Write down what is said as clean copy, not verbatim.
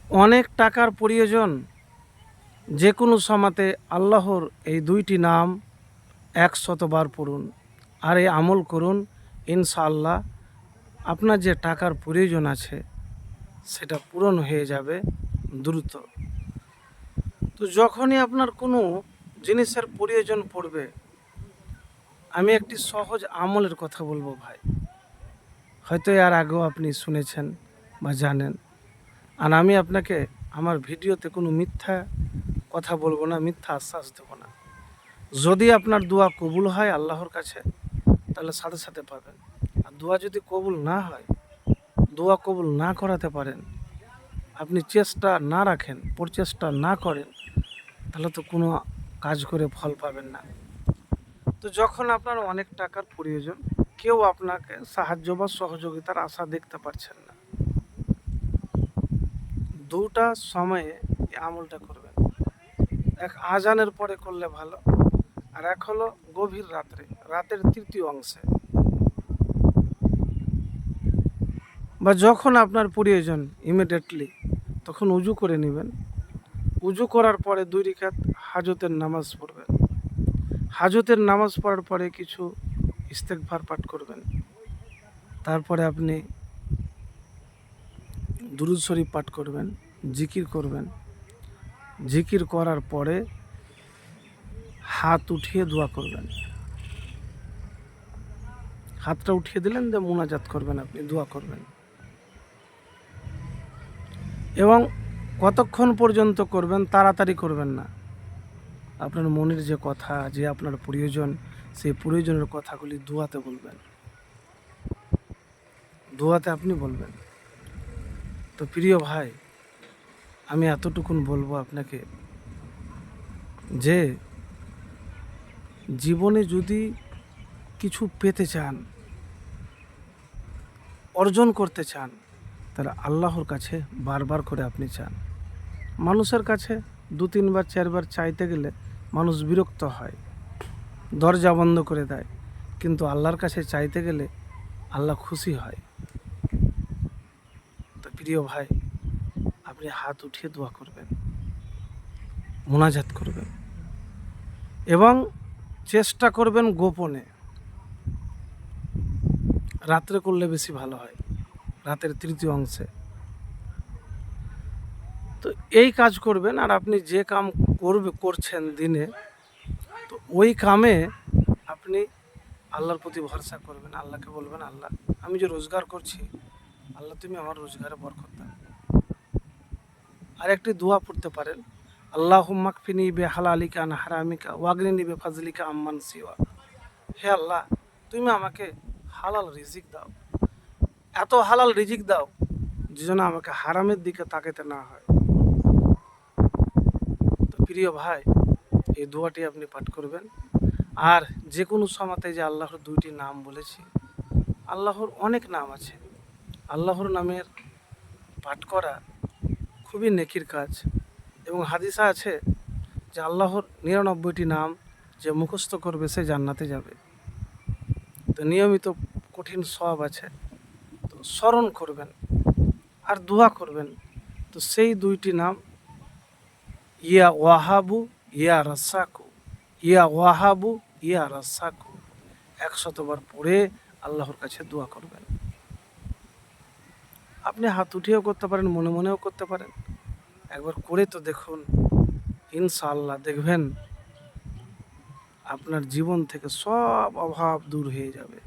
অনেক টাকার প্রয়োজন, যে কোনো সময়তে আল্লাহর এই দুইটি নাম 100বার পড়ুন আর এই আমল করুন। ইনশাআল্লাহ আপনার যে টাকার প্রয়োজন আছে সেটা পূরণ হয়ে যাবে দ্রুত। তো যখনই আপনার কোনো জিনিসের প্রয়োজন পড়বে, আমি একটি সহজ আমলের কথা বলবো ভাই, হয়তো এর আগেও আপনি শুনেছেন বা জানেন। আর আমি আপনাকে আমার ভিডিওতে কোনো মিথ্যা কথা বলবো না, মিথ্যা আশ্বাস দেবো না। যদি আপনার দোয়া কবুল হয় আল্লাহর কাছে, তাহলে সাথে সাথে পাবেন। আর দোয়া যদি কবুল না হয়, দোয়া কবুল না করাতে পারেন, আপনি চেষ্টা না রাখেন, প্রচেষ্টা না করেন, তাহলে তো কোনো কাজ করে ফল পাবেন না। তো যখন আপনার অনেক টাকার প্রয়োজন, কেউ আপনাকে সাহায্য বা সহযোগিতার আশা দেখতে পারছেন না, দুটা সময়ে এই আমলটা করবেন। এক আজানের পরে করলে ভালো, আর এক হলো গভীর রাত্রে, রাতের তৃতীয় অংশে, বা যখন আপনার প্রয়োজন ইমিডিয়েটলি, তখন উজু করে নেবেন। উজু করার পরে 2 রাকাত হাজতের নামাজ পড়বেন। হাজতের নামাজ পড়ার পরে কিছু ইস্তেগফার পাঠ করবেন। তারপরে আপনি দুরূদ শরীফ পাঠ করবেন, জিকির করবেন। জিকির করার পরে হাত উঠিয়ে দোয়া করবেন। হাতটা উঠিয়ে দিলেন, দিয়ে মুনাজাত করবেন, আপনি দোয়া করবেন। এবং কতক্ষণ পর্যন্ত করবেন, তাড়াতাড়ি করবেন না। আপনার মনের যে কথা, যে আপনার প্রয়োজন, সেই প্রয়োজনের কথাগুলি দোয়াতে বলবেন, দোয়াতে আপনি বলবেন। তো প্রিয় ভাই, আমি এতটুকুন বলবো আপনাকে যে জীবনে যদি কিছু পেতে চান, অর্জন করতে চান, তাহলে আল্লাহর কাছে বারবার করে আপনি চান। মানুষের কাছে 2-3 বার 4 বার চাইতে গেলে মানুষ বিরক্ত হয়, দরজা বন্ধ করে দেয়। কিন্তু আল্লাহর কাছে চাইতে গেলে আল্লাহ খুশি হয়। তো প্রিয় ভাই, আপনি হাত উঠিয়ে দোয়া করবেন, মোনাজাত করবেন, এবং চেষ্টা করবেন গোপনে। রাত্রে করলে বেশি ভালো হয়, রাতের তৃতীয় অংশে। তো এই কাজ করবেন। আর আপনি যে কাম করছেন দিনে, তো ওই কামে আপনি আল্লাহর প্রতি ভরসা করবেন। আল্লাহকে বলবেন, আল্লাহ, আমি যে রোজগার করছি, আল্লাহ তুমি আমার রোজগারে বরকত দাও। আর একটি দোয়া পড়তে পারেন, আল্লাহুম্মা কফিনি বিহালালিকা আন হারামিকা ওয়াগনিনি বিফাজলিকা আম্মান সিওয়া। হে আল্লাহ, তুমি আমাকে হালাল রিজিক দাও, এত হালাল রিজিক দাও যে যেন আমাকে হারামের দিকে তাকাতে না হয়। তো প্রিয় ভাই, এই দোয়াটি আপনি পাঠ করবেন। আর যে কোনো সময়তে যে আল্লাহর 2টি নাম বলেছি, আল্লাহর অনেক নাম আছে। আল্লাহর নামের পাঠ করা খুবই নেকির কাজ। এবং হাদিসা আছে যে আল্লাহর 99টি নাম যে মুখস্থ করবে সে জান্নাতে যাবে। তো নিয়মিত কঠিন সওয়াব আছে, তো স্মরণ করবেন আর দোয়া করবেন। তো সেই 2টি নাম, ইয়া ওয়াহাবু ইয়া রাসাকু, ইয়া ওয়াহাবু ইয়া রাসাকু, 100বার পড়ে আল্লাহর কাছে দোয়া করবেন। আপনি হাত উঠিয়েও করতে পারেন, মনে মনেও করতে পারেন। একবার করে তো দেখুন, ইনশাআল্লাহ দেখবেন আপনার জীবন থেকে সব অভাব দূর হয়ে যাবে।